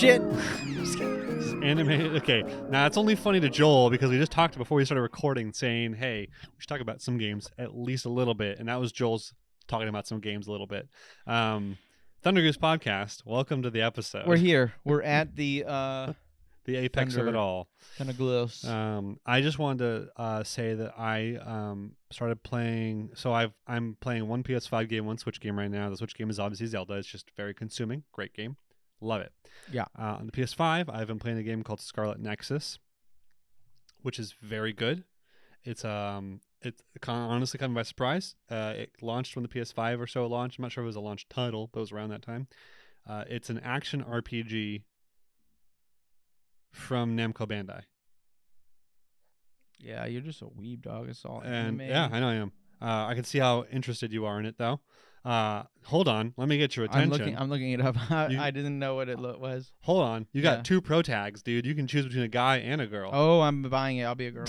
shit. Animated. Okay, now it's only funny to Joel because we just talked before we started recording, saying, "Hey, we should talk about some games at least a little bit," and that was Joel's talking about some games a little bit. Thunder Goose Podcast. Welcome to the episode. We're here. We're at the the apex of it all. Thunder Goose. I just wanted to say that I started playing. So I'm playing one PS5 game, one Switch game right now. The Switch game is obviously Zelda. It's just very consuming. Great game. Love it. Yeah. On the PS5, I've been playing a game called Scarlet Nexus, which is very good. It's honestly caught me by surprise. It launched when the PS5 or so launched. I'm not sure if it was a launch title, but it was around that time. It's an action RPG from Namco Bandai. Yeah, you're just a weeb, dog. It's all And anime. yeah, I know I am. I can see how interested you are in it, though. Hold on, let me get your attention. I'm looking it up. I didn't know what it was. Hold on, you got two pro tags, dude. You can choose between a guy and a girl. Oh, I'm buying it. I'll be a girl.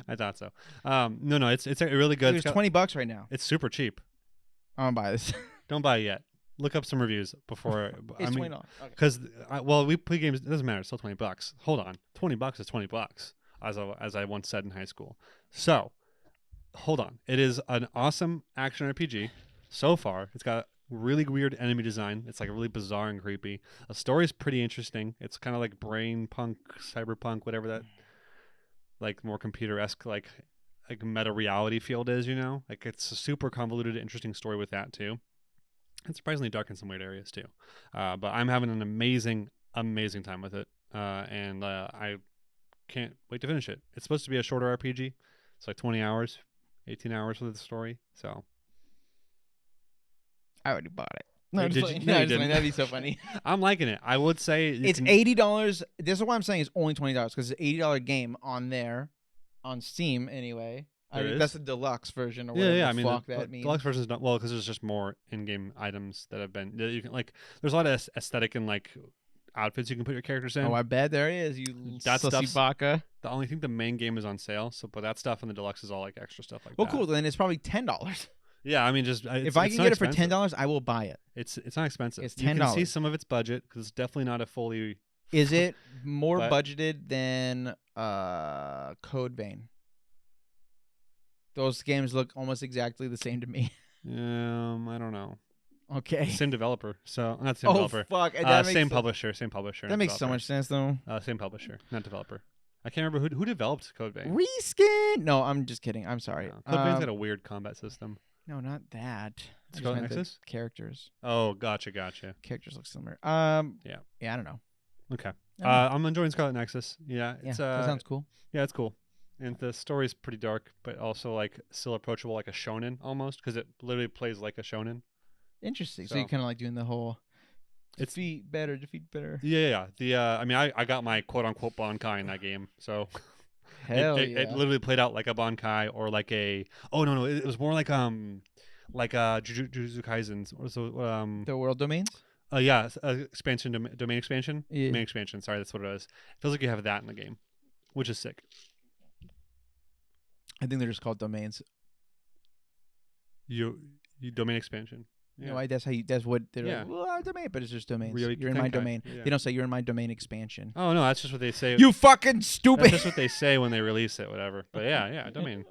I thought so. No, it's really good. It's $20 right now. It's super cheap. I'm gonna buy this. Don't buy it yet. Look up some reviews before. It's $20. Because we play games. It doesn't matter. It's still $20. Hold on, $20 is $20, as I once said in high school. So, hold on. It is an awesome action RPG. So far, it's got really weird enemy design. It's like really bizarre and creepy. The story is pretty interesting. It's kind of like brain punk, cyberpunk, whatever that, like more computer-esque, like meta reality field is. You know, like it's a super convoluted, interesting story with that too. It's surprisingly dark in some weird areas too. But I'm having an amazing time with it, and I can't wait to finish it. It's supposed to be a shorter RPG. It's like 20 hours, 18 hours for the story. So I already bought it. No, Did you? no, No, you didn't. that'd be so funny. I'm liking it. I would say It's $80. This is why I'm saying it's only $20 because it's an $80 game on there, on Steam anyway. That's the deluxe version or whatever. Yeah. I mean, fuck the that means. deluxe version is not because there's just more in-game items that have been. You can like. There's a lot of aesthetic and like outfits you can put your characters in. Oh, I bet there is. You That sussy stuff's- baka. The only thing the main game is on sale. So, but that stuff in the deluxe is all like extra stuff like Well, that. cool. Then it's probably $10. Yeah, I mean, just If I can get it for $10, I will buy it. It's not expensive. It's You can see $10. some of its budget because it's definitely not a fully. Is it more But- budgeted than Code Vein? Those games look almost exactly the same to me. I don't know. Okay. Same developer. So not same Oh developer. fuck! That Same makes publisher. Same publisher. That not makes so developer. much sense though. Same publisher, not developer. I can't remember who developed Code Vein. Reskin? No, I'm just kidding. I'm sorry. Code Vein's got a weird combat system. No, not that. I just Scarlet meant the Nexus? characters. Oh, gotcha. Characters look similar. Yeah. Yeah, I don't know. Okay. I don't know. I'm enjoying Scarlet Nexus. Yeah. Yeah, It's that sounds cool. Yeah, it's cool. And the story's pretty dark, but also like still approachable, like a shonen almost, because it literally plays like a shonen. Interesting. So So- you're kind of like doing the whole It's- defeat better. Yeah. The I mean, I got my quote unquote Bankai in that game, so Hell it yeah. literally played out like a Bankai or like a no, it was more like Jujutsu Kaisen's. So The world domains? yeah, expansion, domain expansion, Yeah. domain expansion. Sorry, that's what it is. It feels like you have that in the game, which is sick. I think they're just called domains. You domain expansion. Yeah. No, that's what they're Yeah. like, well, our domain, but it's just domains. Ryoiki You're in my Tenkai. domain. Yeah. They don't say you're in my domain expansion. Oh no, that's just what they say. You fucking That's stupid. just what they say when they release it, whatever. But yeah, domain.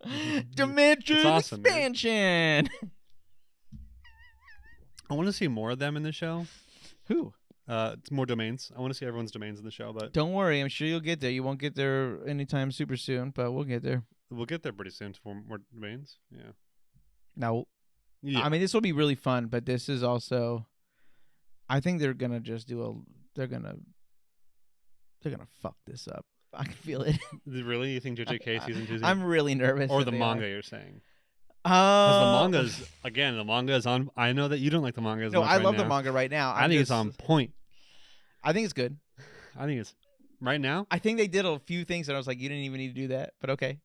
Dimension It's awesome, man. expansion. I want to see more of them in the show. Who? It's more domains. I want to see everyone's domains in the show, but Don't worry, I'm sure you'll get there. You won't get there anytime super soon, but we'll get there. we'll get there pretty soon for more domains. Yeah. Now, Yeah. I mean, this will be really fun, but this is also, I think they're gonna just they're gonna fuck this up. I can feel it. Really? You think JJK season 2 is I'm really nervous. or that the they manga? are. You're saying? Because the Oh. manga is on. I know that you don't like the manga as No, much I right love the now. manga right now. I think it's on point. I think it's good. I think it's right now. I think they did a few things that I was like, you didn't even need to do that, but okay.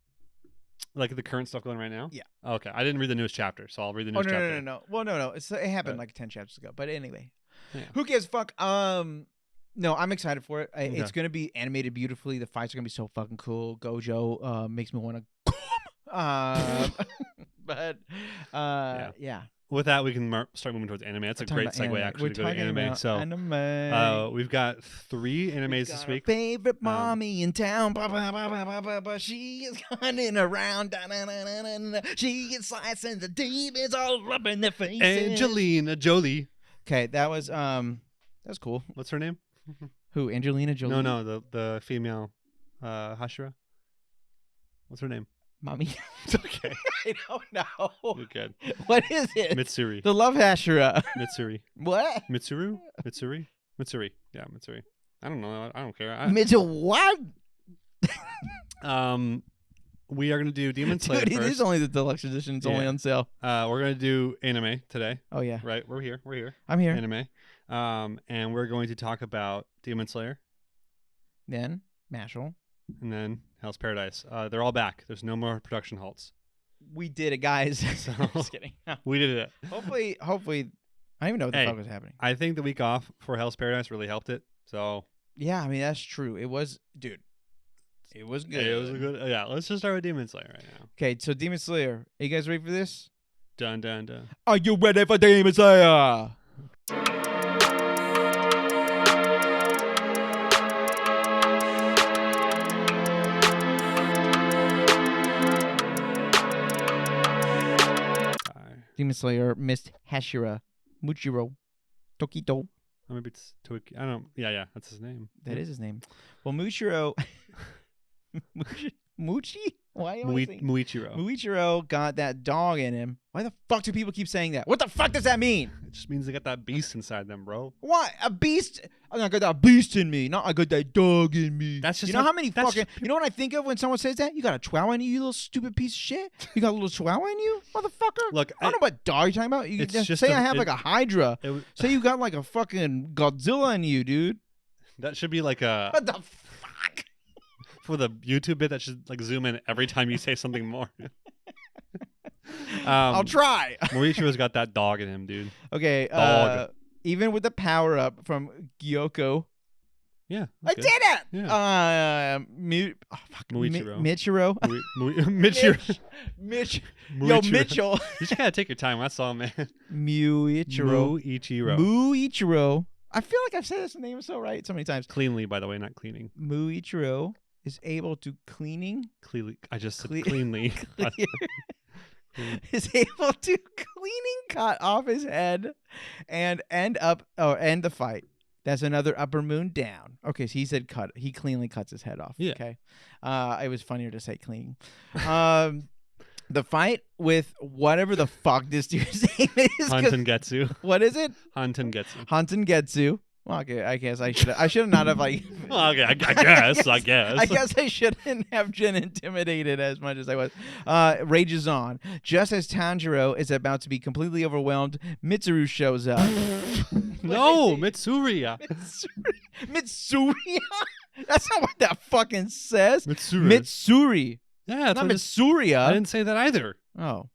Like the current stuff going right now. Yeah. Okay, I didn't read the newest chapter, so I'll read the Oh newest no, chapter. no. Well, no. It happened But- like 10 chapters ago. But anyway, Yeah. who gives a fuck? No, I'm excited for it. It's Okay. gonna be animated beautifully. The fights are gonna be so fucking cool. Gojo makes me want to. But yeah. with that, we can start moving towards anime. That's a great segue, actually, to go to anime. So, we've got 3 animes this week. Favorite mommy in town. She is running around. She is slicing the demons all up in their faces. Angelina Jolie. Okay, that was cool. What's her name? Who? Angelina Jolie? No, the female Hashira. What's her name? Mommy. Okay. I don't know. You're good. What is it? Mitsuri. The Love Hashira. Mitsuri. What? Mitsuri. Yeah, Mitsuri. I don't know. I don't care. What? We are gonna do Demon Slayer Dude, it first. is only the deluxe edition. It's only on sale. We're gonna do anime today. Oh yeah. Right. We're here. I'm here. Anime. And we're going to talk about Demon Slayer. Then Mashle. And then Hell's Paradise. They're all back. There's no more production halts. We did it, guys. So, Just kidding. No. We did it. Hopefully, I don't even know what the fuck was happening. I think the week off for Hell's Paradise really helped it. So yeah, I mean that's true. It was, dude. It was good. It was a good. Yeah, let's just start with Demon Slayer right now. Okay, so Demon Slayer. Are you guys ready for this? Dun dun dun. Are you ready for Demon Slayer? Demon Slayer, Miss Hashira, Muchiro, Tokito. Or maybe it's Toki. I don't. Yeah, that's his name. That is his name. Well, Muchiro. Muchi? Why am I saying Muichiro. Muichiro got that dog in him. Why the fuck do people keep saying that? What the fuck does that mean? It just means they got that beast inside them, bro. What? A beast? I got that beast in me. Not I got that dog in me. That's just you know how many fucking. You know what I think of when someone says that? You got a chihuahua in you, you little stupid piece of shit. You got a little chihuahua in you, motherfucker. Look, I don't know what dog you're talking about. You just say I have like a Hydra. Say you got like a fucking Godzilla in you, dude. That should be like a. What the fuck? For the YouTube bit, that should like zoom in every time you say something more. I'll try. Mauriccio's got that dog in him, dude. Okay. Dog. Even with the power up from Gyoko. Yeah. I did it. Yeah. Michiro. Yo, Mitchell. You just gotta take your time. That's all, man. Muichiro. Muichiro. I feel like I've said this name so right so many times. Cleanly, by the way, not cleaning. Muichiro is able to cleaning. I just said cleanly. Is able to cleaning cut off his head and end the fight. That's another upper moon down. Okay, so he said cut. He cleanly cuts his head off. Yeah. Okay. It was funnier to say cleaning. The fight with whatever the fuck this dude's name is. Hantengetsu. What is it? Hantengetsu. Well, okay, I guess I should not have like. Well, okay, I guess. I guess I shouldn't have been intimidated as much as I was. Rages on. Just as Tanjiro is about to be completely overwhelmed, Mitsuru shows up. No, Mitsuria. Mitsuria? That's not what that fucking says. Mitsuri. Yeah, not Mitsuria. I didn't say that either. Oh.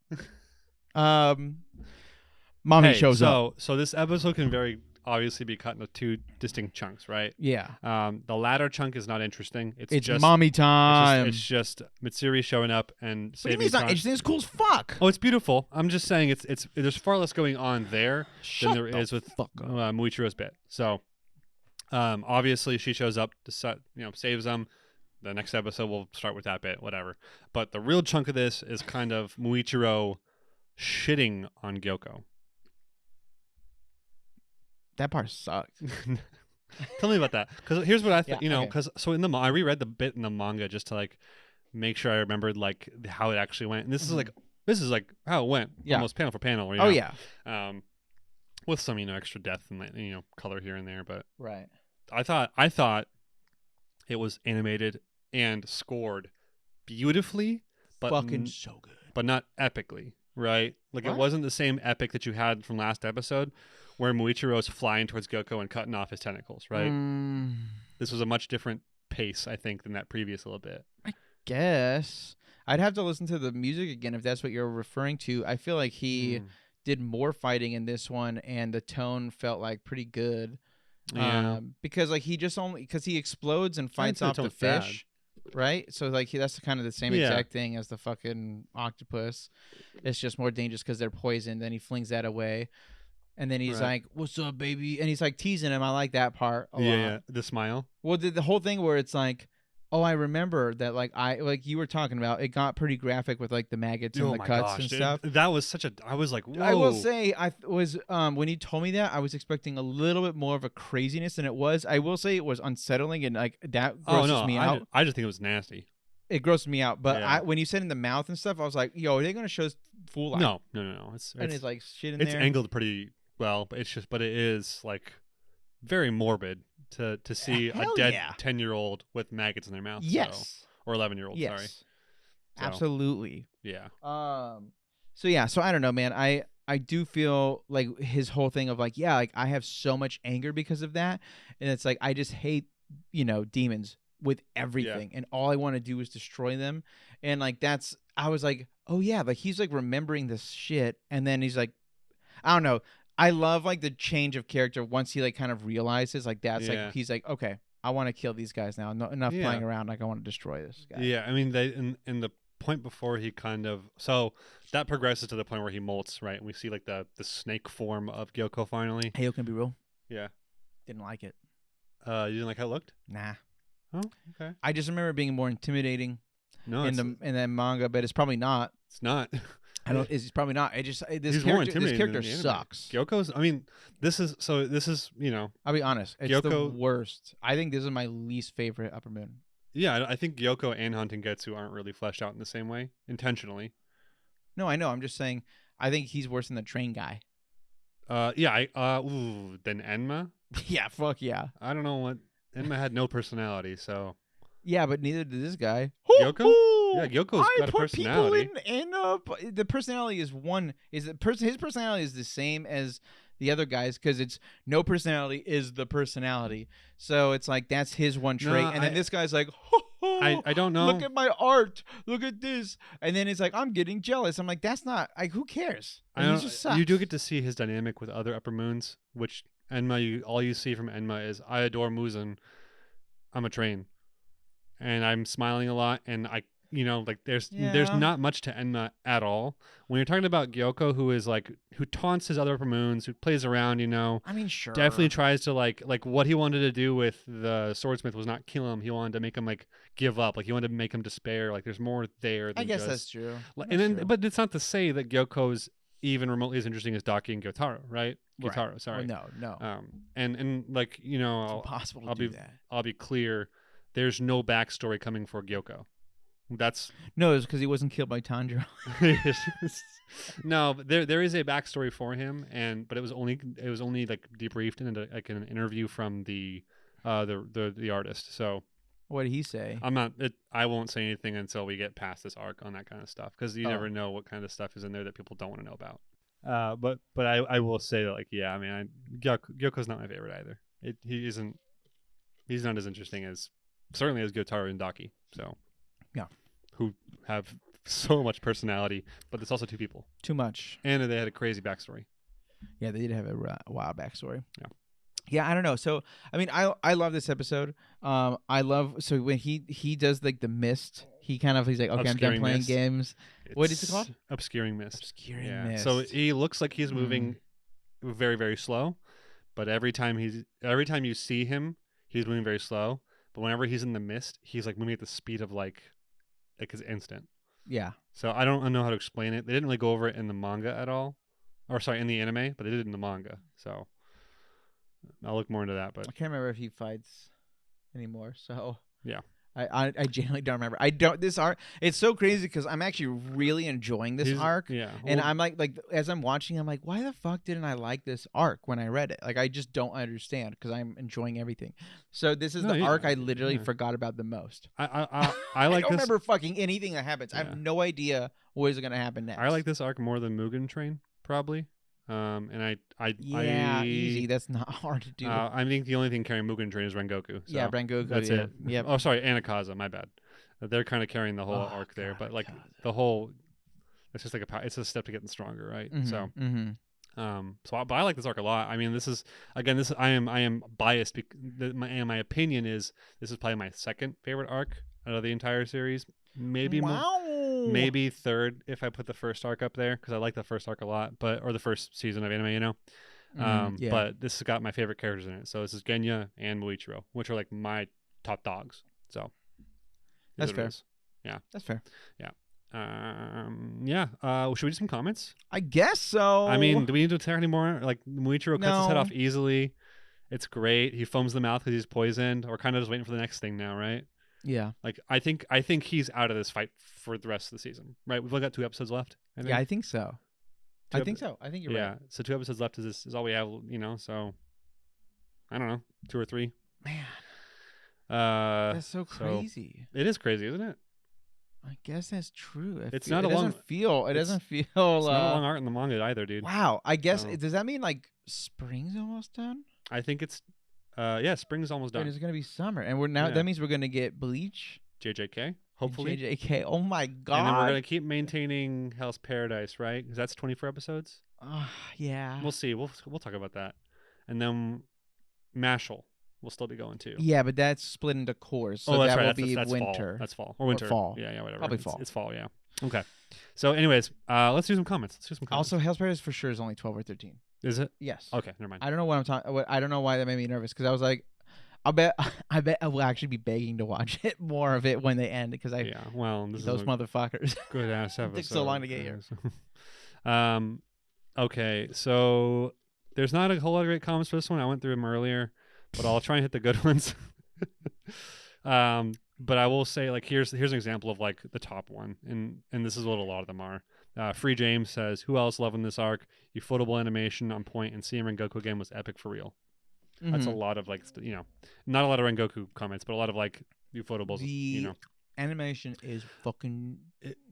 Mommy shows up. So this episode can very obviously be cut into 2 distinct chunks, right? Yeah. The latter chunk is not interesting. It's just mommy time. It's just Mitsuri showing up and saving. What do you mean it's not interesting? It's cool as fuck. Oh, it's beautiful. I'm just saying it's there's far less going on there than there is with Muichiro's bit. So, obviously she shows up to saves them. The next episode we'll start with that bit, whatever. But the real chunk of this is kind of Muichiro shitting on Gyoko. That part sucked. Tell me about that, because here's what I think. Okay. Because so in the I reread the bit in the manga just to like make sure I remembered like how it actually went, and this is like how it went, almost panel for panel. With some extra depth and color here and there, but right. I thought it was animated and scored beautifully, but fucking so good, but not epically, right? Like It wasn't the same epic that you had from last episode, where Muichiro's flying towards Gyoko and cutting off his tentacles, right? This was a much different pace, I think, than that previous little bit. I guess. I'd have to listen to the music again if that's what you're referring to. I feel like he did more fighting in this one, and the tone felt like pretty good. Yeah. Because like he explodes and fights off the fish. right? So like that's kind of the same Yeah. exact thing as the fucking octopus. It's just more dangerous because they're poisoned. Then he flings that away, and then he's Right. like, "What's up, baby?" And he's like teasing him. I like that part a Yeah, lot. yeah. The smile. Well, the whole thing where it's like, oh, I remember that. Like you were talking about, it got pretty graphic with like the maggots and Oh the my cuts gosh, and dude. stuff. That was such a. I was like, whoa. I will say, was when he told me that, I was expecting a little bit more of a craziness than it was. I will say it was unsettling and like that Oh grosses no, me out. I just think it was nasty. It grossed me out. But Yeah. when you said in the mouth and stuff, I was like, yo, are they gonna show full eye? No. And it's like shit in it's there. angled pretty well, but it is like very morbid to see a Hell dead yeah. 10-year-old with maggots in their mouth. Yes. So, or 11-year-old. Yes. Sorry. So, Absolutely. Yeah. So yeah, so I don't know, man. I do feel like his whole thing of like, yeah, like I have so much anger because of that, and it's like I just hate, demons with everything, and all I want to do is destroy them, and like I was like, oh yeah, like he's like remembering this shit, and then he's like, I don't know. I love like the change of character once he like kind of realizes like that's Yeah. like he's like, okay, I want to kill these guys now. Enough Yeah. playing around. Like I want to destroy this guy. Yeah, I mean, they in the point before he kind of that progresses to the point where he molts, right? And we see like the snake form of Gyoko finally. Hey, can be real. Yeah. Didn't like it. You didn't like how it looked? Nah. Oh, okay. I just remember it being more intimidating No, in that manga, but it's probably not. it's not. It's probably not. It just He's more this intimidating character than the anime. sucks. Gyoko's. I mean, this is I'll be honest. It's the Gyoko- worst. I think this is my least favorite Upper Moon. Yeah, I think Gyoko and Hunting-Getsu aren't really fleshed out in the same way intentionally. No, I know. I'm just saying. I think he's worse than the train guy. Then Enma. Yeah, fuck yeah. I don't know what Enma had no personality, so Yeah, but neither did this guy. Gyoko? Yeah, Gyoko's got a personality. The personality is one. His personality is the same as the other guys because it's no personality is the personality. So it's like that's his one trait, and then this guy's like, I don't know. Look at my art. Look at this, and then it's like I'm getting jealous. I'm like, that's not like who cares? He just sucks. You do get to see his dynamic with other Upper Moons, which Enma. All you see from Enma is I adore Muzan. I'm a train, and I'm smiling a lot, and there's not much to Enma at all. When you're talking about Gyoko, who taunts his other Upper Moons, who plays around, I mean, sure. definitely tries to like what he wanted to do with the swordsmith was not kill him. He wanted to make him like give up. Like he wanted to make him despair. Like there's more there. Than I guess just, that's true. But it's not to say that Gyoko's even remotely as interesting as Daki and Gyotaro, right? Gyotaro, sorry. Well, no. And like It's impossible to do that. I'll be clear. There's no backstory coming for Gyoko. No, it's because he wasn't killed by Tanjiro. No, but there is a backstory for him, but it was only like debriefed in an interview from the artist. So What did he say? I won't say anything until we get past this arc on that kind of stuff because you never know what kind of stuff is in there that people don't want to know about. But I will say that Gyoko's not my favorite either. He's not as interesting as certainly as Gyotaro and Daki. So yeah, who have so much personality, but it's also two people. Too much. And they had a crazy backstory. Yeah, they did have a wild backstory. Yeah. Yeah, I don't know. So, I mean, I love this episode. I love when he does like the mist. He's like, okay, I'm done playing games. What is it called? Obscuring mist. Obscuring mist. So he looks like he's moving very, very slow, but every time you see him, he's moving very slow. But whenever he's in the mist, he's like moving at the speed of like his instant. Yeah. So I don't know how to explain it. They didn't really go over it in the manga at all, or sorry, in the anime, but they did it in the manga. So I'll look more into that. But I can't remember if he fights anymore. So yeah. I genuinely don't remember. This arc. It's so crazy because I'm actually really enjoying this arc. Yeah, and I'm like as I'm watching, I'm like, why the fuck didn't I like this arc when I read it? Like I just don't understand because I'm enjoying everything. So this is the arc I literally forgot about the most. I like. I don't remember fucking anything that happens. I have no idea what is going to happen next. I like this arc more than Mugen Train probably. Easy. That's not hard to do. I think the only thing carrying Mugen Train is Rengoku. So yeah, Rengoku. That's it. Yeah. Oh, sorry, Anakaza. My bad. They're kind of carrying the whole arc there, but like the whole, it's just like it's a step to getting stronger, right? Mm-hmm. So, but I like this arc a lot. I mean, this is I am biased. My opinion is this is probably my second favorite arc out of the entire series. Maybe Wow. maybe third if I put the first arc up there because I like the first arc a lot, or the first season of anime, you know. Yeah. But this has got my favorite characters in it. So this is Genya and Muichiro, which are like my top dogs. So That's is what it fair. is. Yeah. That's fair. Yeah. Should we do some comments? I guess so. I mean, do we need to attack anymore? Like Muichiro cuts his head No. off easily. It's great. He foams the mouth because he's poisoned. We're kind of just waiting for the next thing now, right? Yeah. Like I think he's out of this fight for the rest of the season, right? We've only got 2 episodes left. Yeah, I think so. Two I think so. I think you're yeah. right. So 2 episodes left is all we have, you know. So I don't know, 2 or 3. Man, Uh, that's so crazy. it is crazy, isn't it? I guess that's true. It's It not a long- doesn't feel. It it's- doesn't feel. It's not a long arc in the manga either, dude. Wow. I guess So- does that mean like spring's almost done? I think it's yeah, spring's almost And done. it's gonna be summer, and we're now. Yeah. That means we're gonna get Bleach. JJK, hopefully. JJK. Oh my god. And then we're gonna keep maintaining Hell's Paradise, right? Because that's 24 episodes. Yeah. We'll see. We'll talk about that. And then Mashle will still be going too. Yeah, but that's split into cores, so oh, that's that right. will be That's winter. Fall. That's fall or winter. fall. Yeah, whatever. Probably fall. It's fall. Yeah. Okay. So, anyways, let's do some comments. Also, Hell's Paradise for sure is only 12 or 13. Is it? Yes. Okay, never mind. I don't know what I'm talking. I don't know why that made me nervous because I was like, I bet I will actually be begging to watch it more of it when they end because Yeah. Well, this those is a motherfuckers. good ass episode. Took so long to get here. Okay, so there's not a whole lot of great comments for this one. I went through them earlier, but I'll try and hit the good ones. But I will say, like, here's an example of like the top one, and this is what a lot of them are. Free James says, "Who else loving this arc? Ufotable animation on point, and seeing Rengoku again was epic for real." That's a lot of like, not a lot of Rengoku comments, but a lot of like Ufotables. The animation is fucking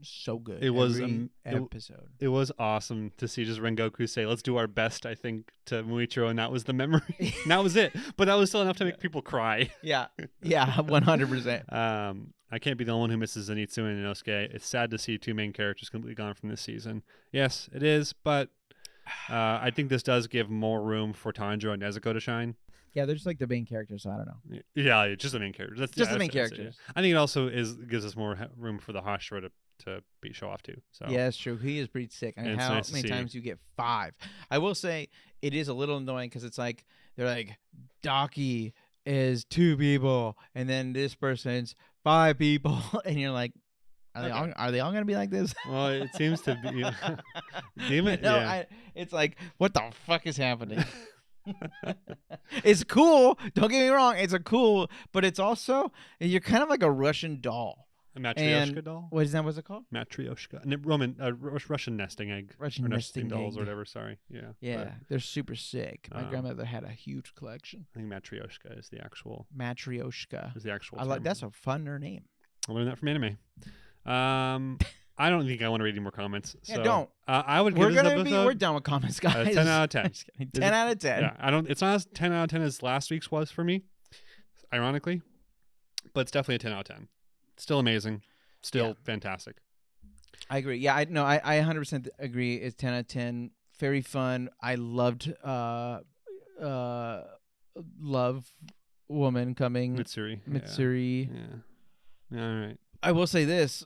so good. It was every episode. It was awesome to see just Rengoku say, "Let's do our best," I think, to Muichiro, and that was the memory. And that was it. But that was still enough to make people cry. Yeah, 100%. I can't be the only one who misses Zenitsu and Inosuke. It's sad to see 2 main characters completely gone from this season. Yes, it is, but I think this does give more room for Tanjiro and Nezuko to shine. Yeah, they're just like the main characters. So I don't know. Yeah, it's just the main characters. That's, Just yeah, the main that's it, characters. yeah. I think it also gives us more room for the Hashira to show off too. So Yeah, that's true. He is pretty sick. I mean, And it's how nice to many see. times you get 5? I will say it is a little annoying because it's like they're like Daki is 2 people, and then this person's 5 people, and you're like, are they all gonna be like this? Well, it seems to be. It's like, what the fuck is happening? It's cool. Don't get me wrong. It's a cool, but it's also you're kind of like a Russian doll. A Matryoshka And- doll. What is that? What's it called? Matryoshka. Russian nesting egg. Russian Or nesting dolls egg. or whatever. Sorry. Yeah. Yeah, but they're super sick. My um, grandmother had a huge collection. I think Matryoshka is the actual. Matryoshka. term. That's a funner name. I learned that from anime. I don't think I want to read any more comments. Yeah, So, don't. I would give We're this gonna be. episode We're done with comments, guys. 10 out of 10. Just kidding. 10 out of 10. Yeah, I don't. It's not as 10 out of 10 as last week's was for me, ironically, but it's definitely a 10 out of 10. Still amazing. Still Yeah. fantastic. I agree. Yeah, I 100% agree. It's 10 out of 10. Very fun. I loved Love Woman coming. Mitsuri. Mitsuri. Yeah. All right. I will say this.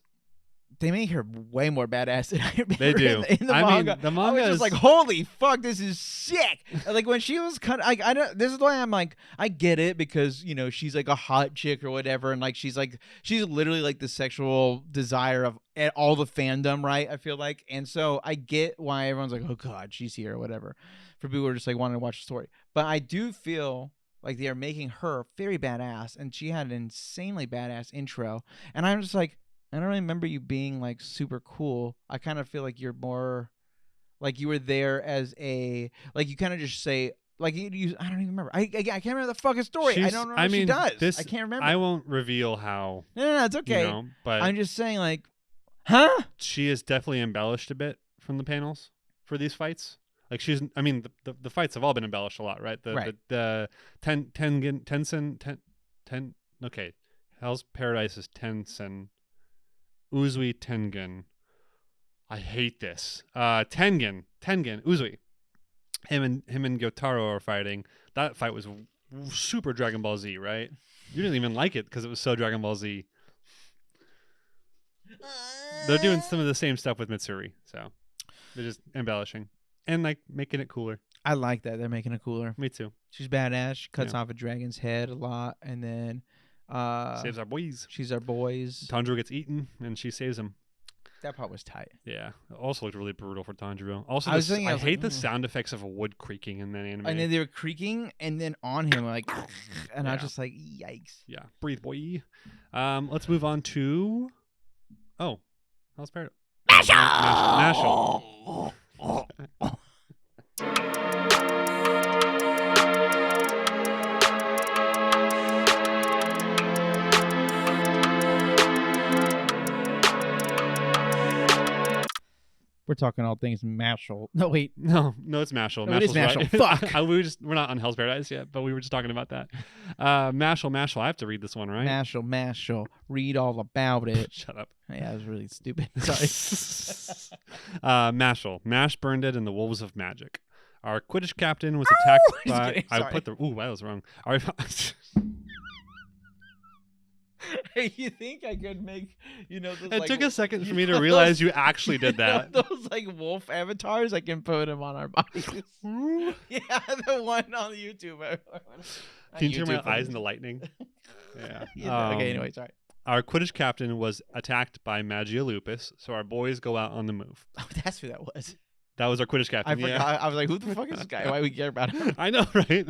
They make her way more badass than I remember They do. in the I manga. mean, the I manga was is just like, holy fuck, this is sick. Like when she was kind of like, I don't. This is why I'm like, I get it because she's like a hot chick or whatever, and like she's literally like the sexual desire of all the fandom, right? I feel like, and so I get why everyone's like, oh god, she's here or whatever. For people who are just like wanting to watch the story, but I do feel like they are making her very badass, and she had an insanely badass intro, and I'm just like. I don't remember you being like super cool. I kind of feel like you're more like you were there as a like you kind of just say like you I don't even remember. I can't remember the fucking story. I don't know what she does. I can't remember. I won't revel how. No, it's okay. But I'm just saying like, huh? She is definitely embellished a bit from the panels for these fights. Like I mean, the fights have all been embellished a lot, right? The okay, Hell's Paradise is Tensen. Uzui Tengen. I hate this. Tengen, Uzui. Him and Gyotaro are fighting. That fight was super Dragon Ball Z, right? You didn't even like it because it was so Dragon Ball Z. They're doing some of the same stuff with Mitsuri, so they're just embellishing and like making it cooler. I like that they're making it cooler. Me too. She's badass. She cuts Yeah. off a dragon's head a lot, and then Saves our boys. she's our boys. Tanjiro gets eaten, and she saves him. That part was tight. Yeah. It also looked really brutal for Tanjiro. Also, I was thinking, I I was hate like, the "Ugh." sound effects of a wood creaking in that anime. And then they were creaking, and then on him like, and I was Yeah. just like, yikes. Yeah. Breathe, boy. Let's move on to. Oh, how's Parrot? Mashle. We're talking all things Mashle. No, wait. No, it's Mashle. No, it is Mashle's Mashle. right. Fuck. We're not on Hell's Paradise yet, but we were just talking about that. Mashle. I have to read this one, right? Mashle. Read all about it. Shut up. Yeah, it was really stupid. Sorry. Mashle. Mash burned it in the Wolves of Magic. Our Quidditch captain was attacked Just by. kidding, I sorry. put the. Ooh, that was wrong. Our, Hey, you think I could make, those it like, took a second for you me know to those- realize you actually did that. those like wolf avatars, I can put them on our bodies. Yeah, the one on YouTube. Can you turn my eyes into lightning? Yeah. Okay, anyway, sorry. Our Quidditch captain was attacked by Magia Lupus, so our boys go out on the move. Oh, that's who that was. That was our Quidditch I captain. forgot. Yeah. I was like, who the fuck is this guy? Why we care about him? I know, right?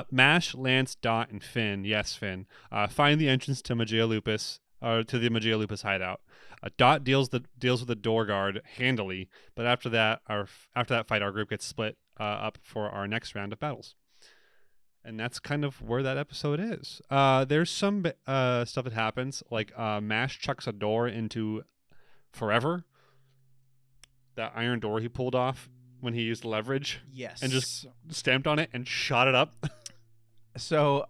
Mash, Lance, Dot, and Finn. Yes, Finn. Find the entrance to Magia Lupus, or to the Magia Lupus hideout. Dot deals with the door guard handily, but after that fight, our group gets split up for our next round of battles. And that's kind of where that episode is. There's some stuff that happens, like Mash chucks a door into Forever. That iron door he pulled off when he used leverage. Yes. And just stamped on it and shot it up. So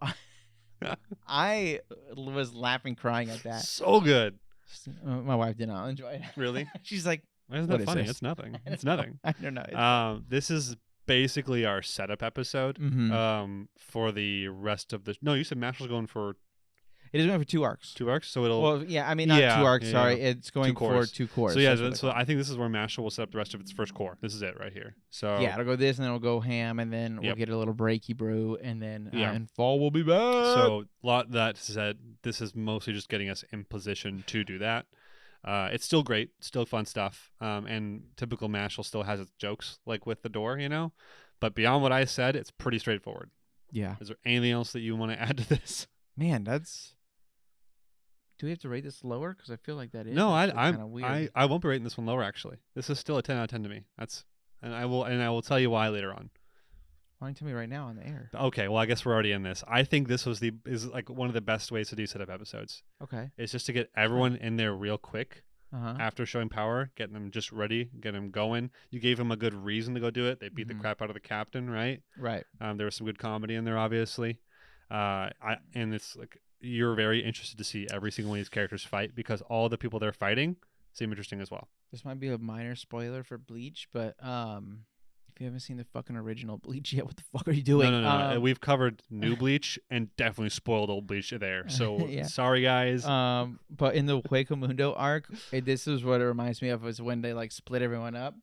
I was laughing, crying at that. So good. My wife did not enjoy it. Really? She's like, Why isn't What that is funny? this? It's nothing. I It's don't know. nothing. I don't know. This is basically our setup episode. Mhm. For the rest of the. No, you said Mash was going for It is going for 2 arcs. 2 arcs, so it'll. Well, yeah, I mean, not Yeah, 2 arcs, yeah, sorry. yeah. It's going 2 for cores. 2 cores. So yeah, that's what they so call it. I think this is where Mash will set up the rest of its first core. This is it right here. So Yeah, it'll go this, and then it'll go ham, and then we'll Yep. get a little breaky brew, and then Yeah. in fall we'll be back. So that said, this is mostly just getting us in position to do that. It's still great, still fun stuff, and typical Mashal still has its jokes, like with the door, But beyond what I said, it's pretty straightforward. Yeah. Is there anything else that you want to add to this? Man, that's... Do we have to rate this lower? Because I feel like that is No, kind of weird. I won't be rating this one lower. Actually, this is still a 10 out of 10 to me. And I will tell you why later on. Why don't you tell me right now on the air? Okay, well I guess we're already in this. I think this is like one of the best ways to do setup episodes. Okay. It's just to get everyone in there real quick. Uh-huh. After showing power, getting them just ready, getting them going. You gave them a good reason to go do it. They beat the crap out of the captain, right? Right. There was some good comedy in there, obviously. And it's like you're very interested to see every single one of these characters fight because all the people they're fighting seem interesting as well. This might be a minor spoiler for Bleach, but if you haven't seen the fucking original Bleach yet, what the fuck are you doing? No. We've covered new Bleach and definitely spoiled old Bleach there. So Yeah. sorry, guys. But in the Hueco Mundo arc, this is what it reminds me of, is when they like split everyone up.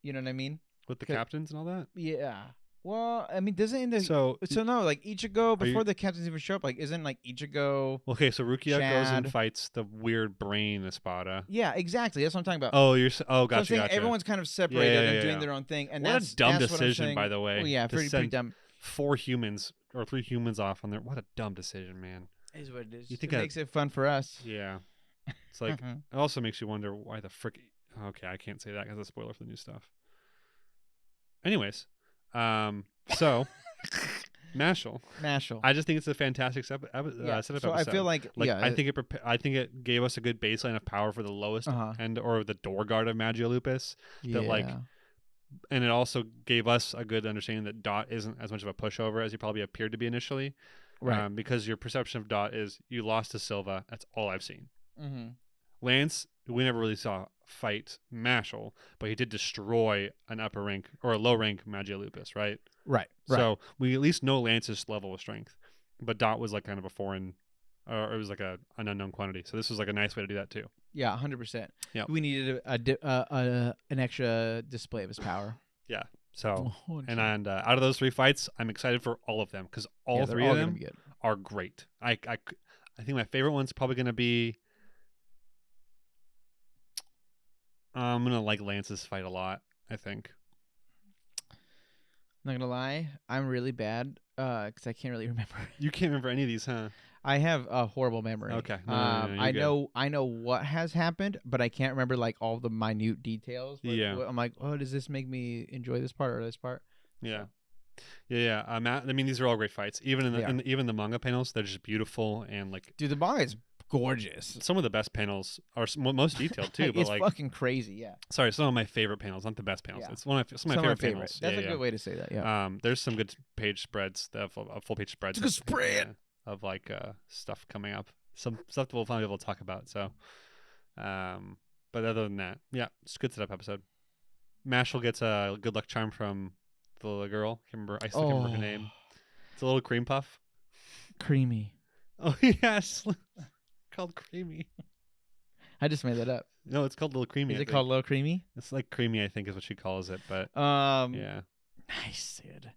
You know what I mean? With the captains and all that. Yeah. Well, I mean, doesn't in the So no, like Ichigo you- before the captains even show up, like isn't like Ichigo? okay, so Rukia goes and Shad. fights the weird brain Espada. Yeah, exactly. That's what I'm talking about. Oh, So I'm gotcha, saying gotcha. everyone's kind of separated yeah, and doing yeah. their own thing, and What that's a dumb that's what I'm decision, saying. by the way. Oh yeah, to pretty send dumb. 4 humans or 3 humans off on there. What a dumb decision, man. Is what it is. You think it I- makes it fun for us. Yeah. It's like, it also makes you wonder why the frick. Okay, I can't say that because it's a spoiler for the new stuff. Anyways, so Mashle. I just think it's a fantastic setup So episode. I feel like yeah, I think it gave us a good baseline of power for the lowest end or the door guard of Magia Lupus. that, like, And it also gave us a good understanding that Dot isn't as much of a pushover as he probably appeared to be initially. right. Because your perception of Dot is you lost to Silva. That's all I've seen. Mm-hmm. Lance, we never really saw fight Mashle, but he did destroy an upper rank or a low rank Magia Lupus, right? Right. So we at least know Lance's level of strength. But Dot was like kind of a foreign or it was like an unknown quantity. So this was like a nice way to do that too. Yeah, 100%. Yep. We needed an extra display of his power. Yeah. So Oh, and out of those 3 fights, I'm excited for all of them because all they're 3 all of gonna them be good. are great. I think my favorite one's probably gonna be. I'm gonna like Lance's fight a lot. I think. Not gonna lie, I'm really bad because I can't really remember. You can't remember any of these, huh? I have a horrible memory. Okay. No, you're I good. know what has happened, but I can't remember like all the minute details. Like, Yeah. I'm like, oh, does this make me enjoy this part or this part? Yeah. Yeah. I mean, these are all great fights. Even even the manga panels, they're just beautiful and like. Dude, the manga is gorgeous. Some of the best panels are most detailed too. But it's like, fucking crazy. Yeah. Some of my favorite panels, not the best panels. Yeah. It's some of my favorite panels. That's a good way to say that. Yeah. There's some good page spreads, full page spreads. It's a good spread of like stuff coming up. Some stuff that we'll finally be able to talk about. So, but other than that, yeah, it's a good setup episode. Mashle gets a good luck charm from the little girl. I still can't remember her name. It's a little cream puff. Creamy. Oh yes, called Creamy. I just made that up. No, it's called Little Creamy. Is it called Little Creamy? It's like Creamy, I think, is what she calls it. But yeah. Nice, dude.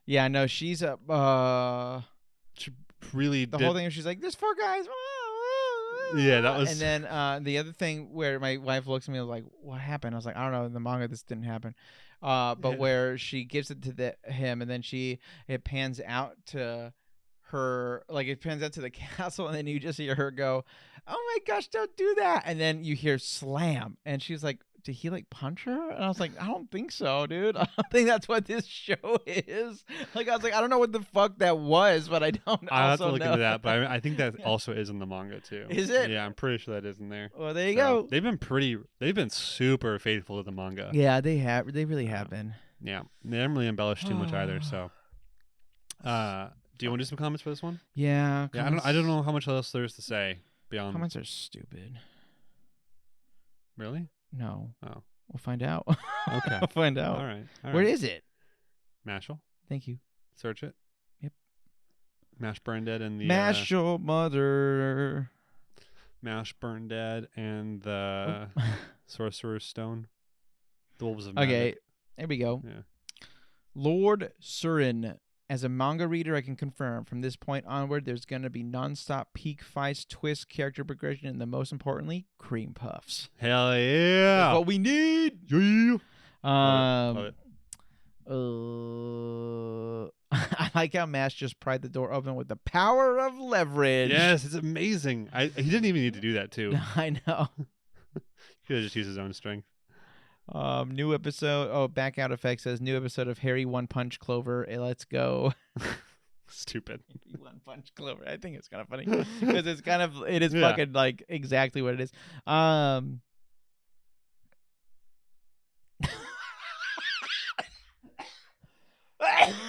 Yeah, no, she's a. She really the whole thing. She's like, "There's 4 guys." Yeah, that was. And then the other thing where my wife looks at me and was like, "What happened?" I was like, "I don't know. In the manga, this didn't happen." But where she gives it to him, and then it pans out to her, like it pans out to the castle, and then you just hear her go, "Oh my gosh, don't do that!" And then you hear slam, and she's like, "Did he like punch her?" And I was like, "I don't think so, dude. I don't think that's what this show is." Like I was like, "I don't know what the fuck that was, but I don't." I have to look know. into that, but I think that also is in the manga too. Is it? Yeah, I'm pretty sure that is in there. Well, there you go. They've been super faithful to the manga. Yeah, they have. They really have been. Yeah, they haven't really embellished too much either. So, do you want to do some comments for this one? Yeah. Yeah, I don't know how much else there is to say beyond. Comments are stupid. Really? No. Oh. We'll find out. Okay. We'll find out. All right. Where is it? Mashle. Thank you. Search it. Yep. Mash Burn Dead and the Mashle Mother. Mash Burn Dead and the Sorcerer's Stone. The Wolves of Okay. Magic. There we go. Yeah. Lord Surin. As a manga reader, I can confirm from this point onward, there's going to be nonstop peak fights, twists, character progression, and most importantly, cream puffs. Hell yeah! That's what we need. Yeah. Love it. I like how Mash just pried the door open with the power of leverage. Yes, it's amazing. He didn't even need to do that too. I know. He could have just used his own strength. New episode. Oh, Back Out Effect says new episode of Harry One Punch Clover. Hey, let's go. Stupid. One Punch Clover. I think it's kind of funny because it is fucking like exactly what it is.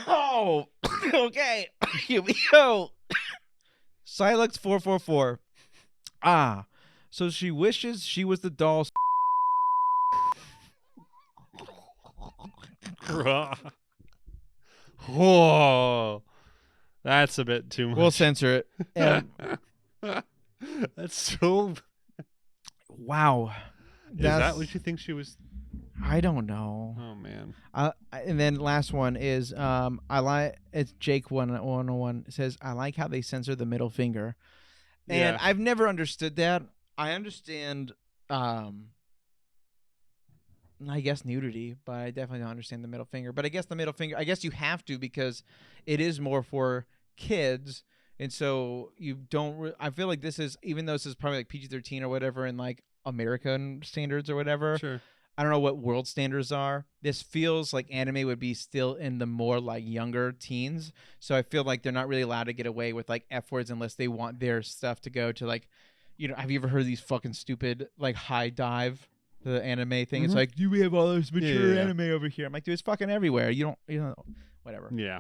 Oh, okay. Here we go. Silex 444. So she wishes she was the doll. Whoa, that's a bit too much. We'll censor it. That's so. Wow. Is that what you think she was? I don't know. Oh man. And then last one is it's Jake 101 says I like how they censor the middle finger, and I've never understood that. I understand. I guess nudity, but I definitely don't understand the middle finger. But I guess the middle finger, I guess you have to because it is more for kids. And so you don't, I feel like this is, even though this is probably like PG-13 or whatever in like American standards or whatever. Sure. I don't know what world standards are. This feels like anime would be still in the more like younger teens. So I feel like they're not really allowed to get away with like F words unless they want their stuff to go to like, have you ever heard of these fucking stupid like high dive? The anime thing. Mm-hmm. It's like, do we have all this mature anime over here? I'm like, dude, it's fucking everywhere. You don't, whatever. Yeah.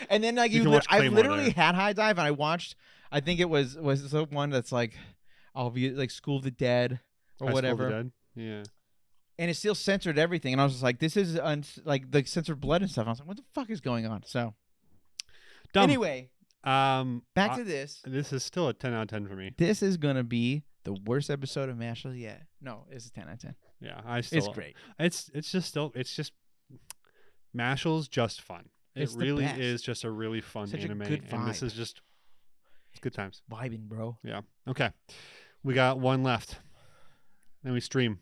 And then like I've literally had high dive, and I watched. I think it was the one that's like, I'll be like School of the Dead or whatever. School of the Dead? Yeah. And it still censored everything, and I was just like, this is like the censored blood and stuff. I was like, what the fuck is going on? So. Dumb. Anyway, Back to this. This is still a 10 out of 10 for me. This is gonna be the worst episode of Mashle yet. No, it's a 10 out of 10. Yeah, It's great. It's just Mashle's just fun. It's It the really best. is just a really fun Such a anime, good and this vibe. is just it's good times. Vibing, bro. Yeah. Okay, we got one left. Then we stream.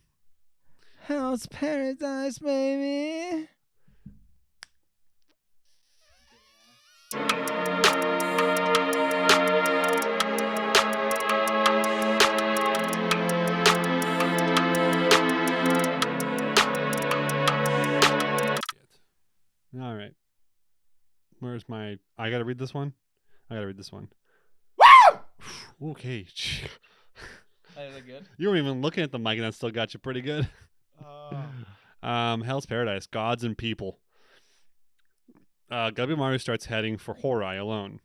Hell's Paradise, baby. All right. Where's my? I gotta read this one. Woo! Okay. Is that good? You weren't even looking at the mic, and that still got you pretty good. Hell's Paradise, Gods and People. Gabimaru starts heading for Horai alone.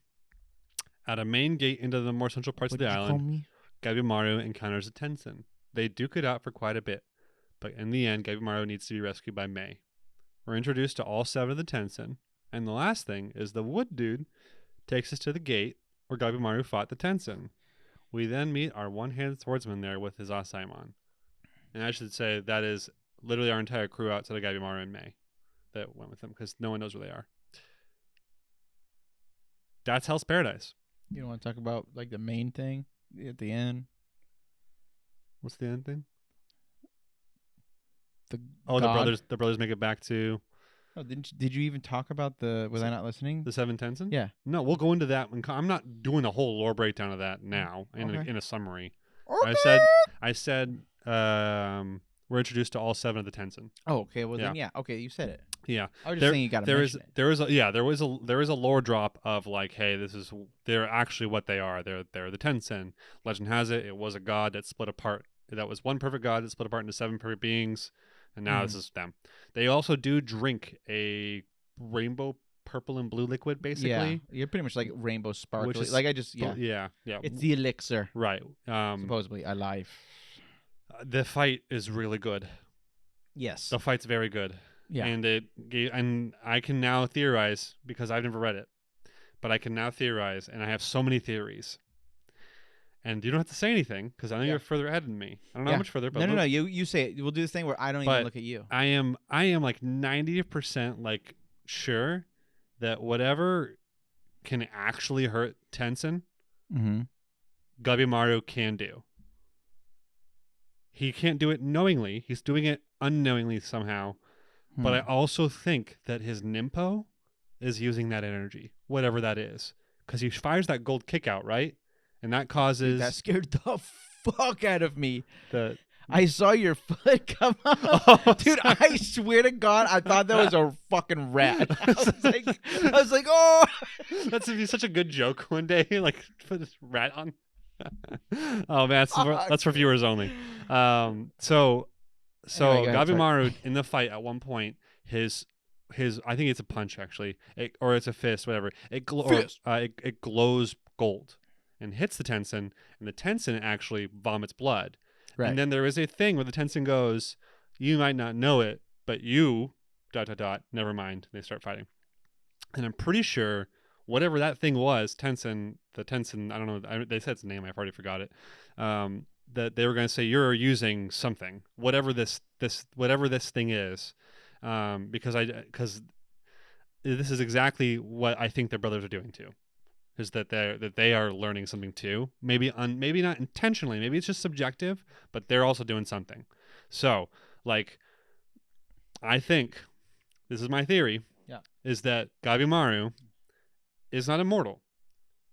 At a main gate into the more central parts of the island, Gabimaru encounters a Tensen. They duke it out for quite a bit, but in the end, Gabimaru needs to be rescued by Mei. We're introduced to all 7 of the Tensen, and the last thing is the wood dude takes us to the gate where Gabimaru fought the Tensen. We then meet our one-handed swordsman there with his Asaimon. And I should say that is literally our entire crew outside of Gabimaru and Mei that went with them, because no one knows where they are. That's Hell's Paradise. You don't want to talk about like the main thing at the end? What's the end thing? The brothers make it back to Oh, did you even talk about the? Was I not listening? the 7 Tensen? Yeah. No, we'll go into that. I'm not doing a whole lore breakdown of that now Okay. in a summary. Okay. I said we're introduced to all 7 of the Tensen. Oh, okay. Well, then, yeah. Okay, you said it. Yeah. I was just saying you got to mention it. There is a lore drop of like, hey, they're actually what they are. They're the Tensen. Legend has it was a god that split apart. That was one perfect god that split apart into 7 perfect beings, and now this is them. They also do drink a rainbow purple and blue liquid, basically. Yeah, you're pretty much like rainbow sparkly. Which is like I just yeah. It's the elixir. Right. Supposedly alive. The fight is really good. Yes. The fight's very good. Yeah. And I can now theorize, because I've never read it, but I can now theorize, and I have so many theories. And you don't have to say anything, because I know you're further ahead than me. I don't know how much further, but no. You say it. We'll do this thing where I don't even look at you. I am like 90% like sure that whatever can actually hurt Tensen, Gabimaru can do. He can't do it knowingly. He's doing it unknowingly somehow. But I also think that his Nimpo is using that energy, whatever that is, because he fires that gold kick out, right? And that causes... Dude, that scared the fuck out of me. The I saw your foot come up. Oh, dude, sorry. I swear to God, I thought that was a fucking rat. I was like, oh. That's gonna be such a good joke one day, like put this rat on. Oh man, that's for viewers only. So Anyway, go ahead, Gabimaru in the fight at one point, his I think it's a punch actually, or it's a fist, whatever. It glows gold and hits the Tensen, and the Tensen actually vomits blood. Right. And then there is a thing where the Tensen goes, "You might not know it, but you ... never mind." They start fighting, and I'm pretty sure whatever that thing was, the Tensen, I don't know. They said its name. I've already forgot it. That they were going to say you're using something, whatever this thing is, because this is exactly what I think their brothers are doing too. Is that they are learning something too? Maybe not intentionally. Maybe it's just subjective, but they're also doing something. So, like, I think this is my theory. Yeah. Is that Gabimaru is not immortal,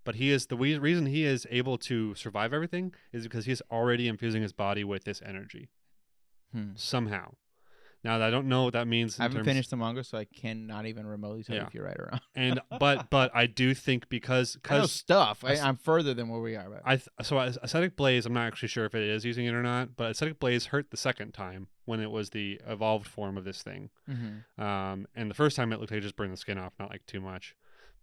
but he is the reason he is able to survive everything is because he's already infusing his body with this energy somehow. Now I don't know what that means. I haven't finished the manga, so I cannot even remotely tell you if you're right or wrong. And but I do think because I know stuff. I'm further than where we are. But. So Ascetic Blaze, I'm not actually sure if it is using it or not, but Ascetic Blaze hurt the second time when it was the evolved form of this thing. And the first time it looked like it just burned the skin off, not like too much.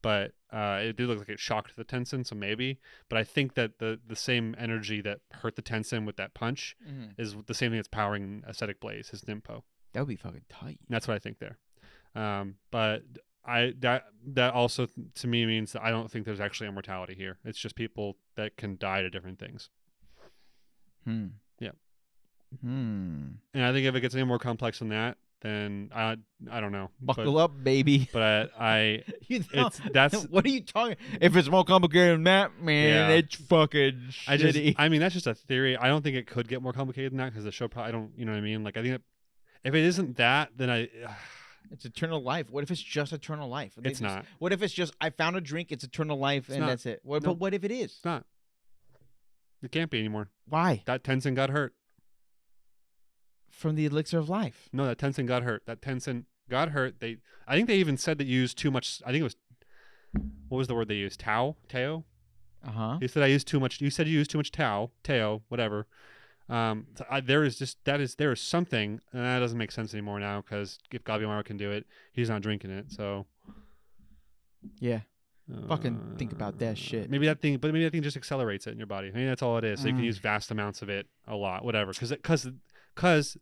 But it did look like it shocked the Tensen, so maybe. But I think that the same energy that hurt the Tensen with that punch is the same thing that's powering Ascetic Blaze, his Nimpo. That would be fucking tight. That's what I think there. But that also to me means that I don't think there's actually immortality here. It's just people that can die to different things. Yeah. And I think if it gets any more complex than that, then I don't know. Buckle up, baby. But You know, that's what are you talking? If it's more complicated than that, man, Yeah. it's fucking shitty. I mean, that's just a theory. I don't think it could get more complicated than that because the show probably, I don't, you know what I mean? Like, I think that if it isn't that, then it's eternal life. What if it's just eternal life? It's not. What if it's just I found a drink, it's eternal life, and that's it? But what if it is? It's not. It can't be anymore. Why? That Tenzin got hurt. From the elixir of life. No, that Tenzin got hurt. I think they even said that you used too much. I think it was, what was the word they used? Teo? He said I used too much. You said you used too much Teo, whatever. There is something, and that doesn't make sense anymore now because if Gabimaru can do it, he's not drinking it. So yeah, fucking think about that shit. Maybe that thing just accelerates it in your body. Maybe that's all it is. So you can use vast amounts of it a lot, whatever. Because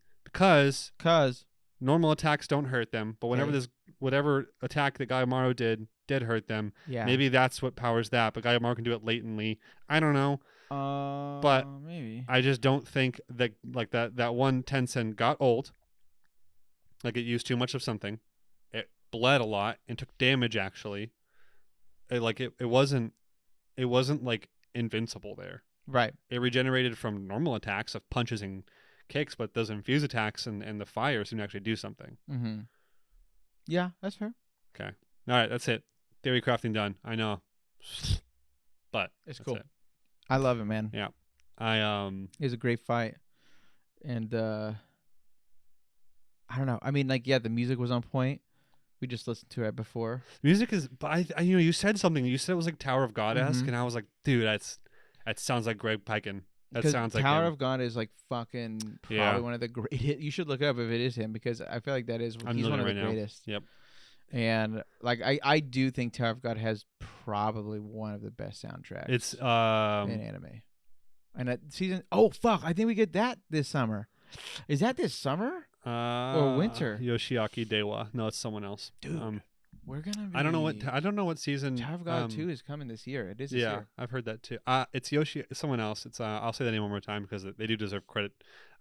normal attacks don't hurt them, but whatever attack that Gabimaru did hurt them. Yeah, maybe that's what powers that. But Gabimaru can do it latently. I don't know. But maybe I just don't think that like that one Tencent got old. Like it used too much of something. It bled a lot and took damage actually. It wasn't like invincible there. Right. It regenerated from normal attacks of punches and kicks, but those infuse attacks and the fire seem to actually do something. Mm-hmm. Yeah, that's fair. Okay. All right, that's it. Theory crafting done. I know. But it's cool. It. I love it, man. Yeah. It was a great fight. And I don't know. I mean, like, yeah, the music was on point. We just listened to it before. Music is, but you said something. You said it was like Tower of God-esque, and I was like, dude, that sounds like Greg Piken. That sounds like Tower him. of God is like fucking probably one of the greatest. You should look it up if it is him because I feel like he's one of the greatest. Yep. And like I do think Tower of God has probably one of the best soundtracks. It's in anime. And that season. Oh fuck! I think we get that this summer. Is that this summer or winter? Yoshiaki Dewa. No, it's someone else. Dude, we're gonna. I don't know what season. Tower of God 2 is coming this year. It is. This year. I've heard that too. It's someone else. It's I'll say the name one more time because they do deserve credit.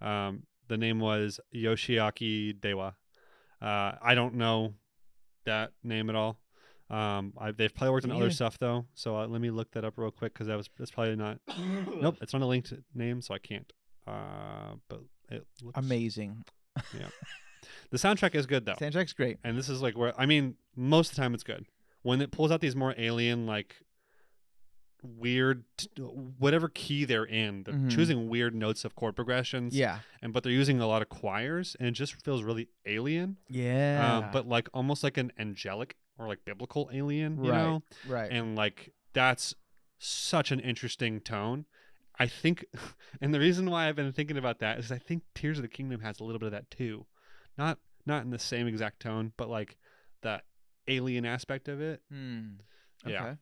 The name was Yoshiaki Dewa. I don't know that name at all. They've probably worked on other stuff though. So let me look that up real quick because that's probably not. Nope, it's not a linked name, so I can't. But it looks amazing. Yeah. The soundtrack is good though. Soundtrack's great. And this is like where most of the time it's good. When it pulls out these more alien like weird whatever key they're in, they're choosing weird notes of chord progressions. Yeah. But they're using a lot of choirs and it just feels really alien. Yeah. But like almost like an angelic or like biblical alien, you know? Right. And like that's such an interesting tone. I think, and the reason why I've been thinking about that is I think Tears of the Kingdom has a little bit of that too. Not in the same exact tone, but like that alien aspect of it. Okay. Yeah.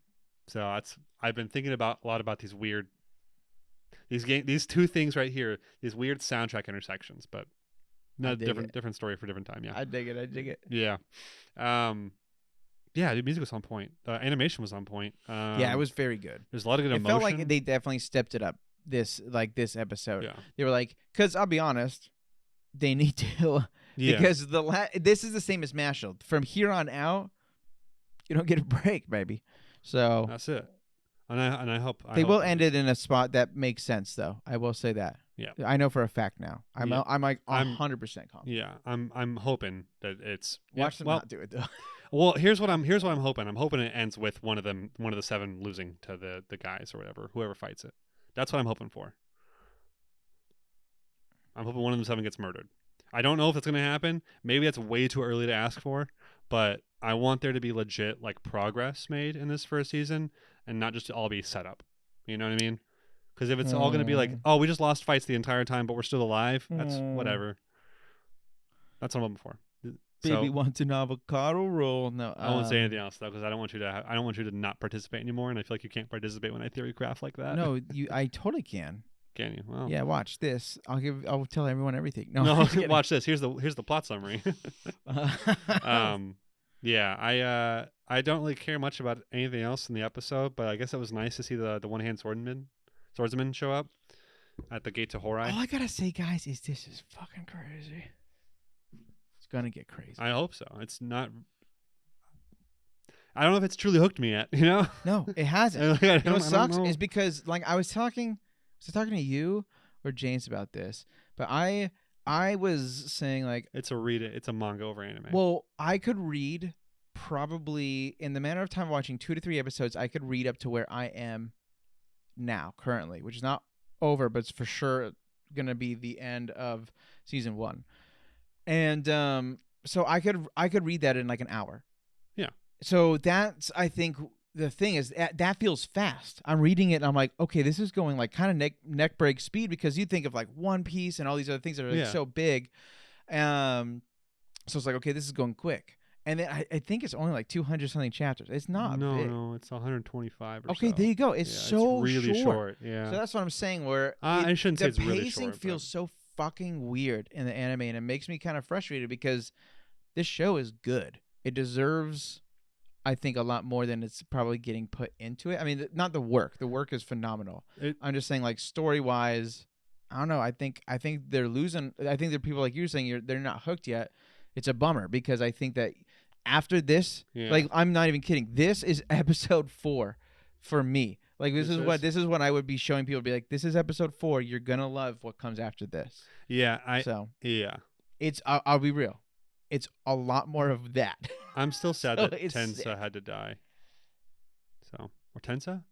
So I've been thinking a lot about these weird, these two things right here, these weird soundtrack intersections, but not different story for different time. Yeah. I dig it. Yeah. Yeah, the music was on point. The animation was on point. Yeah, it was very good. There's a lot of good emotion. It felt like they definitely stepped it up this episode. Yeah. They were like, because I'll be honest, they need to. Yeah. Because this is the same as Mashle. From here on out, you don't get a break, baby. So that's it. And I hope they will end it in a spot that makes sense, though. I will say that. Yeah. I know for a fact now. I'm like 100% confident. Yeah. I'm hoping that it's watch them not do it though. Well, here's what I'm hoping. I'm hoping it ends with one of the 7 losing to the guys or whatever, whoever fights it. That's what I'm hoping for. I'm hoping one of them 7 gets murdered. I don't know if it's going to happen. Maybe that's way too early to ask for, but I want there to be legit like progress made in this first season and not just to all be set up. You know what I mean? Because if it's all going to be like, oh, we just lost fights the entire time, but we're still alive, that's whatever. That's what I'm hoping for. Baby wants an avocado roll. No, I won't say anything else though, because I don't want you to not participate anymore, and I feel like you can't participate when I theory craft like that. No, I totally can. Can you? Well, yeah. Watch this. I'll tell everyone everything. No, watch this. Here's the plot summary. Yeah, I don't really care much about anything else in the episode, but I guess it was nice to see the one-hand swordsman show up at the gate to Horai. All I gotta say, guys, is this is fucking crazy. It's gonna get crazy. I hope so. It's not. I don't know if it's truly hooked me yet. You know? No, it hasn't. I You know don't what sucks know. is because like I was talking to you or James about this, but I was saying like, It's a manga over anime. well, I could read probably in the matter of time watching 2 to 3 episodes. I could read up to where I am now currently, which is not over, but it's for sure gonna be the end of season 1. And so I could read that in like an hour. Yeah. So that's, I think, the thing is that feels fast. I'm reading it and I'm like, okay, this is going like kind of neck break speed, because you think of like One Piece and all these other things that are like so big. So it's like, okay, this is going quick. And then I think it's only like 200 something chapters. It's not big. No, it's 125 or okay, so. there you go. It's so it's really short. Yeah. So that's what I'm saying. Where I shouldn't say the it's really pacing short. feels so fucking weird in the anime, and it makes me kind of frustrated because this show is good. It deserves, I think, a lot more than it's probably getting put into it. I mean, not the work. The work is phenomenal. I'm just saying, like, story wise, I don't know. I think they're losing. I think there are people like you saying they're not hooked yet. It's a bummer, because I think that after this, like, I'm not even kidding. This is episode 4 for me. Like, this is what I would be showing people. Be like, this is episode 4. You're gonna love what comes after this. Yeah. It's. I'll be real. It's a lot more of that. I'm still sad So that it's Tensa sick. had to die. So, or Tensa,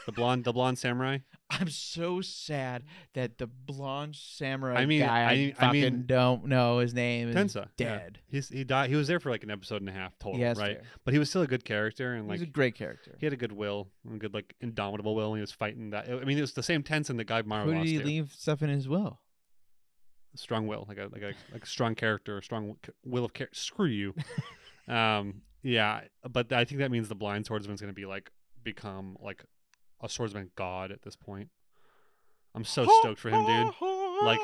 the blonde samurai. I'm so sad that the blonde samurai I mean, guy I mean, don't know his name is Tensa dead. Yeah. He died. He was there for like an episode and a half total, Yeah, that's right? fair. But he was still a good character, and He's like a great character. he had a good will, a good like indomitable will. And he was fighting that. I mean, it was the same Tensa the guy Mara Who lost did he to. leave stuff in his will? Strong will, like a strong character, a strong will of character. Screw you. Yeah, but I think that means the blind swordsman's going to be like become like a swordsman god at this point. I'm so stoked for him, dude. Like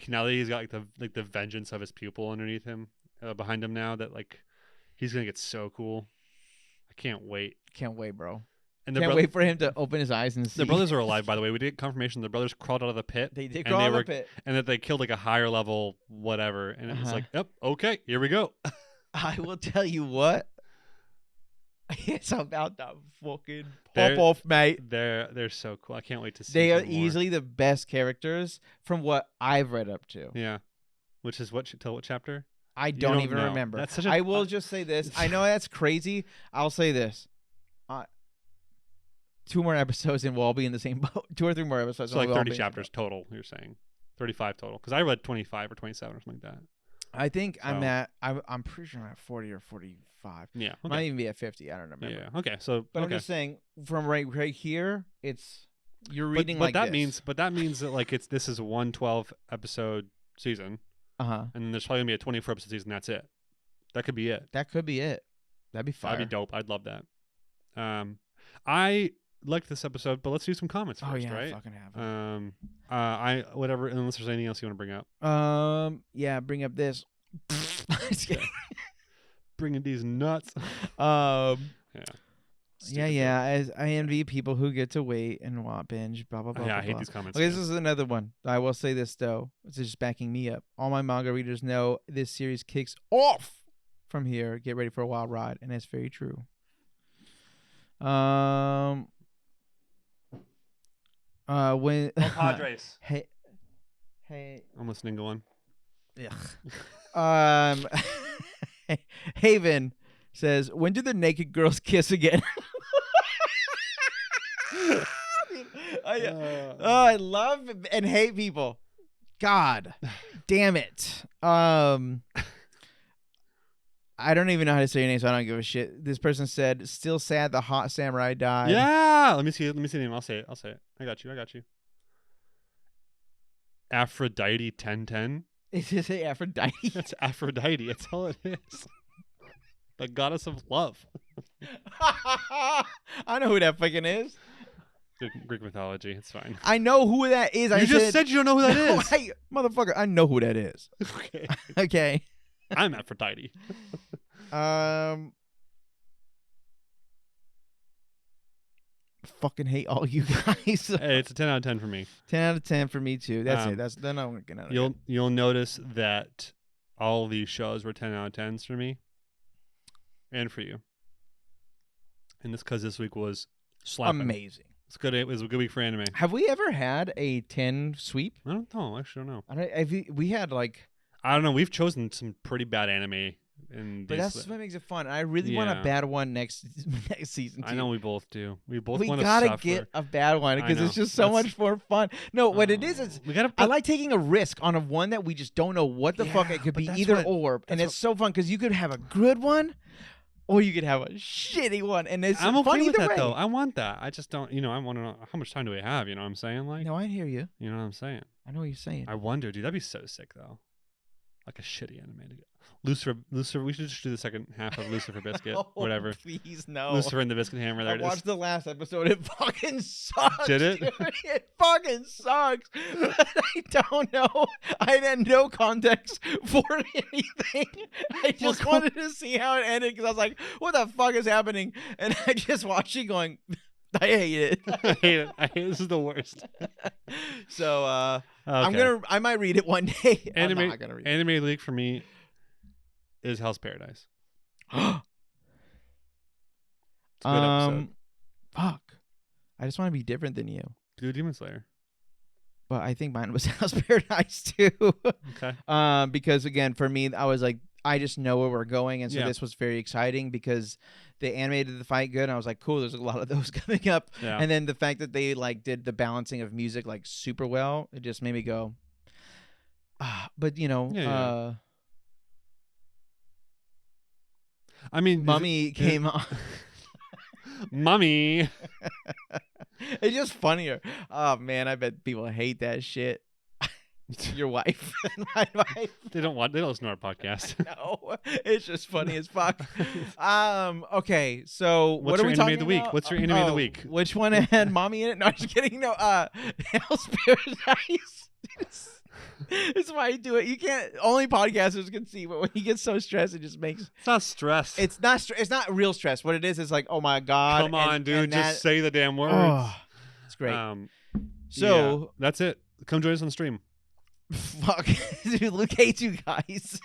now that he's got like the vengeance of his pupil underneath him, behind him now, that like he's gonna get so cool. I can't wait. Can't wait, bro. And Can't wait for him to open his eyes and see. The brothers are alive, by the way. We did get confirmation the brothers crawled out of the pit. They did crawl out of the pit. And that they killed like a higher level whatever. And it was like, yep, okay, here we go. I will tell you what. It's about to fucking pop off, mate. They're so cool. I can't wait to see. They are some more. easily the best characters from what I've read up to. Yeah, which is what chapter? I don't even remember. That's such I will just say this. I know that's crazy. I'll say this. 2 more episodes and we'll all be in the same boat. 2 or 3 more episodes. So like 30 chapters total. You're saying 35 total? Because I read 25 or 27 or something like that. I think I'm pretty sure I'm at 40 or 45. Yeah, okay. Might even be at 50. I don't remember. Yeah. Okay. So, but I'm just saying, from right here, you're reading but like that this. means that like this is a 112 episode season. And then there's probably gonna be a 24 episode season. That's it. That could be it. That could be it. That'd be fire. That'd be dope. I'd love that. I liked this episode, but let's do some comments first, right? Fucking have it. Whatever. Unless there's anything else you want to bring up. Yeah, bring up this. Bringing these nuts. Yeah. Stupid Yeah. As I envy people who get to wait and binge. Blah blah blah. Yeah, blah, I hate blah. these comments. Okay, this is another one. I will say this though. It's just backing me up. All my manga readers know this series kicks off from here. Get ready for a wild ride, and that's very true. When Padres. Hey. I'm listening. Go on. Haven says, when do the naked girls kiss again? I love and hate people. God damn it. I don't even know how to say your name, so I don't give a shit. This person said, still sad the hot samurai died. Yeah. Let me see the name. I'll say it. I got you. Aphrodite 1010. Is this Aphrodite? That's Aphrodite. That's all it is. The goddess of love. I know who that fucking is. Greek mythology. It's fine. I know who that is. You just said you don't know who that is. Hey, motherfucker, I know who that is. Okay. Okay. I'm Aphrodite. Fucking hate all you guys. Hey, it's a 10 out of 10 for me. 10 out of 10 for me too. That's it. That's then I'm gonna. You'll notice that all these shows were 10 out of 10s for me, and for you. And it's because this week was slapping. Amazing. It's good. It was a good week for anime. Have we ever had a 10 sweep? I don't know. Actually, I don't know. We had like. I don't know. We've chosen some pretty bad anime. But that's what makes it fun. I really want a bad one next season. I know we both do. We both we want to gotta suffer. get a bad one because it's just so much more fun. No, what it is I like taking a risk on a one that we just don't know what the fuck it could be, either or, and it's so fun because you could have a good one, or you could have a shitty one, and it's I'm okay fun with either that way. though. I want that. I just don't. I want to know how much time do we have. You know what I'm saying? Like, no, I hear you. You know what I'm saying? I know what you're saying. I wonder, dude. That'd be so sick though. Like a shitty animated. Lucifer. We should just do the second half of Lucifer Biscuit, whatever. Please no. Lucifer and the Biscuit Hammer. There I watched the last episode. It fucking sucks. Did it? Dude. It fucking sucks. I don't know. I had no context for anything. I just wanted to see how it ended because I was like, "What the fuck is happening?" And I just watched it, going, "I hate it. I hate it. This is the worst." So okay. I might read it one day. I'm not gonna read it. Anime League for me is Hell's Paradise. It's a good episode. Fuck. I just want to be different than you. Do Demon Slayer. But I think mine was Hell's Paradise too. Okay. Because again, for me, I was like, I just know where we're going, and so this was very exciting because they animated the fight good. And I was like, cool. There's a lot of those coming up, and then the fact that they like did the balancing of music like super well, it just made me go, But I mean, Mummy came on. Mummy. It's just funnier. Oh man, I bet people hate that shit. Your wife and my wife. They don't listen to our podcast. No, it's just funny as fuck. Okay, so what are we talking about? What's your anime of the week? Which one had Mommy in it? No, I'm just kidding. No, Hell's Paradise. It's why you do it. You can't. Only podcasters can see, but when you get so stressed, it just makes. It's not stress. It's not. It's not real stress. What it is like, oh my god. Come on, dude. Just say the damn words. Oh, it's great. So that's it. Come join us on the stream. Fuck, dude. Luke hates you guys.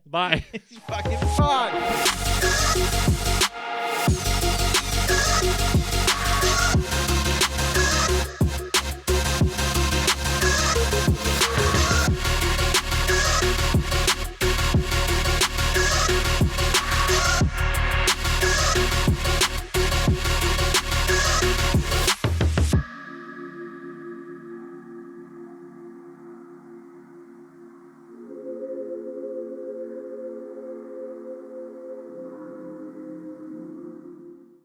Bye. It's fucking fun.